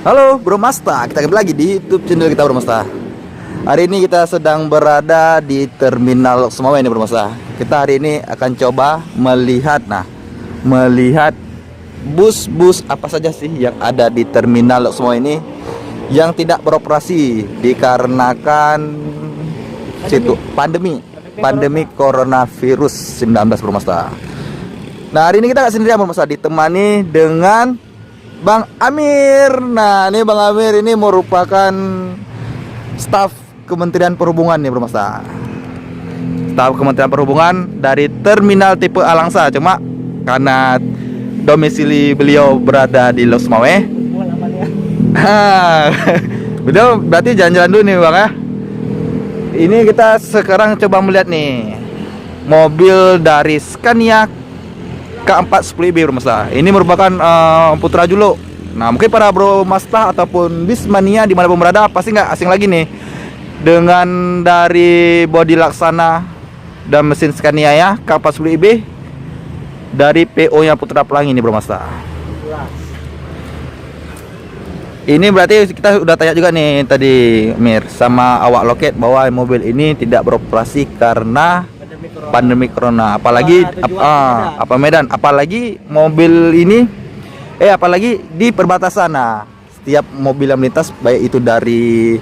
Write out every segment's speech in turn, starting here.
Halo Bro Masta, kita kembali lagi di YouTube channel kita Bro Masta. Hari ini kita sedang berada di Terminal Sumawe ini Bro Masta. Kita hari ini akan coba melihat bus-bus apa saja sih yang ada di Terminal Sumawe ini yang tidak beroperasi dikarenakan pandemi coronavirus 19 Bro Masta. Nah, hari ini kita nggak sendirian Bro Masta, ditemani dengan Bang Amir. Nah, ini Bang Amir ini merupakan staf Kementerian Perhubungan nih Bro Masta. Staf Kementerian Perhubungan dari Terminal tipe Alangsa. Cuma karena domisili beliau berada di Lok Sumawe. Beliau berarti jalan-jalan dulu nih Bang ya. Ini kita sekarang coba melihat nih mobil dari Scania K410IB Bro Masta. Ini merupakan Putra Julo. Nah, mungkin para Bro Masta ataupun Bismania dimanapun berada pasti nggak asing lagi nih dengan dari bodi laksana dan mesin Scania ya K410IB dari PO nya Putra Pelangi ini Bro Masta. Ini berarti kita udah tanya juga nih tadi Mir sama awak loket bahwa mobil ini tidak beroperasi karena pandemi corona, apalagi Medan, apalagi mobil ini apalagi di perbatasan. Nah, setiap mobil yang melintas baik itu dari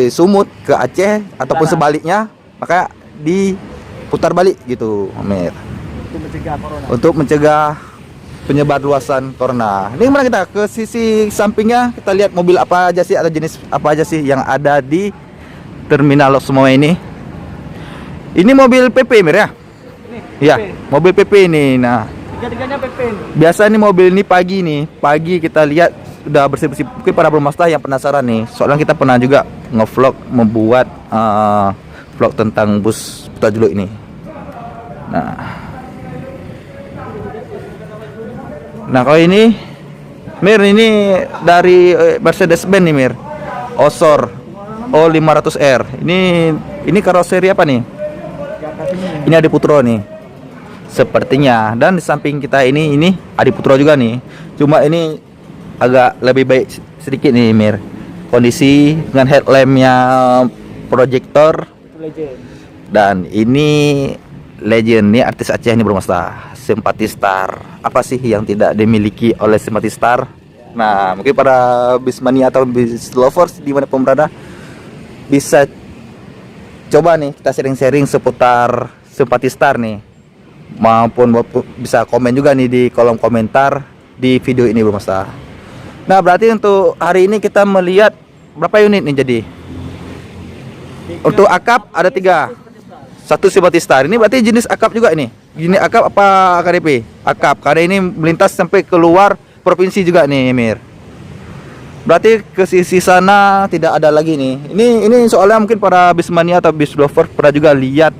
Sumut ke Aceh ataupun sebaliknya, maka diputar balik gitu, Mir. Untuk mencegah penyebar luasan corona. Ini kemana kita? Ke sisi sampingnya kita lihat mobil apa aja sih atau jenis apa aja sih yang ada di Terminal Lok Sumawe ini. Ini mobil PP Mir ya? Iya, mobil PP ini. Nah, tiga-tiganya PP ini. Biasa nih mobil ini pagi kita lihat udah bersih-bersih. Mungkin para Bro Masta yang penasaran nih. Soalnya kita pernah juga ngevlog membuat vlog tentang bus Putra Julo ini. Nah kalau ini Mir, ini dari Mercedes-Benz nih Mir, Osor O500R. Ini karoseri apa nih? Ini Adi Putro nih sepertinya, dan di samping kita ini Adi Putro juga nih. Cuma ini agak lebih baik sedikit nih Mir, kondisi dengan headlampnya proyektor. Dan ini legend nih, artis Aceh nih Bro Masta, Simpati Star. Apa sih yang tidak dimiliki oleh Simpati Star? Nah, mungkin para Bismania atau bis lovers dimanapun berada bisa coba nih kita sharing-sharing seputar Simpati Star nih, maupun bisa komen juga nih di kolom komentar di video ini Bro Masta. Nah, berarti untuk hari ini kita melihat berapa unit nih jadi? Untuk akap ada 3. Satu Simpati Star. Ini berarti jenis akap juga ini. Jenis akap apa KDP? Akap. Karena ini melintas sampai keluar provinsi juga nih Mir. Berarti ke sisi sana tidak ada lagi nih. Ini soalnya mungkin para Bismania atau bis lover pernah juga lihat.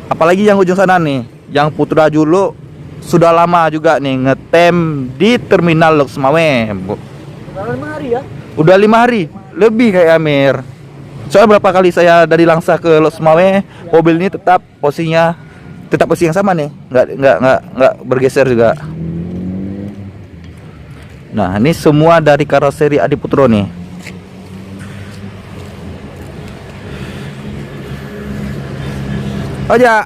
Apalagi yang ujung sana nih, yang Putra Julo sudah lama juga nih ngetem di Terminal Lok Sumawe. Udah 5 hari ya? Udah 5 hari lebih kayak Amir. Soalnya berapa kali saya dari Langsa ke Lok Sumawe, mobil ini tetap posisi yang sama nih, nggak bergeser juga. Nah, ini semua dari karoseri Adi Putro nih. Hoja.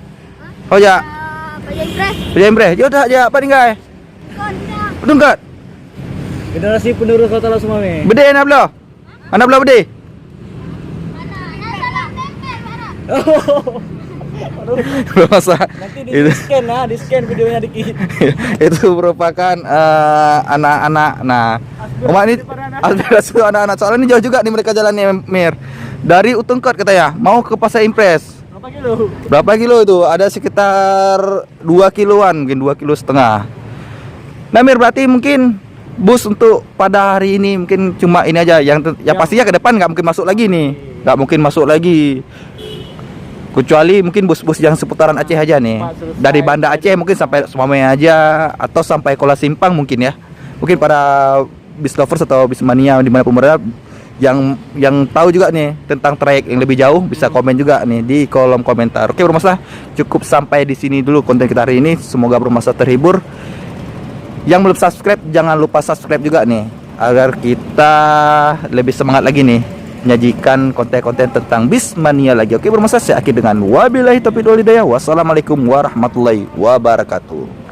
Impres. Jodoh aja apa nih guys? Pendungkat. Generasi penerus Kota Lok Sumawe. Bede anak belah. Anak belah bede. Belum masa. Nanti di scan videonya dikit. Itu merupakan anak-anak. Nah, ini aspirasi anak-anak. Soalnya ini jauh juga nih mereka jalannya Mir. Dari Utengkot katanya mau ke Pasar Impres. Berapa kilo itu? Ada sekitar 2 kiloan, mungkin 2,5 kilo. Nah Mir, berarti mungkin bus untuk pada hari ini mungkin cuma ini aja. Yang pastinya ke depan nggak mungkin masuk lagi nih. Nggak mungkin masuk lagi. Kecuali mungkin bus-bus yang seputaran Aceh aja nih. Dari Banda Aceh mungkin sampai Sumawe aja, atau sampai Kuala Simpang mungkin ya. Mungkin para bis lovers atau Bismania dimanapun berada yang tahu juga nih tentang trayek yang lebih jauh bisa komen juga nih di kolom komentar. Oke Bro Masta, cukup sampai di sini dulu konten kita hari ini. Semoga Bro Masta terhibur. Yang belum subscribe jangan lupa subscribe juga nih. agar kita lebih semangat lagi nih menyajikan konten-konten tentang Bismania lagi. Oke, bermasa saya akhir dengan wabillahi taufiq wal hidayah. Wassalamualaikum warahmatullahi wabarakatuh.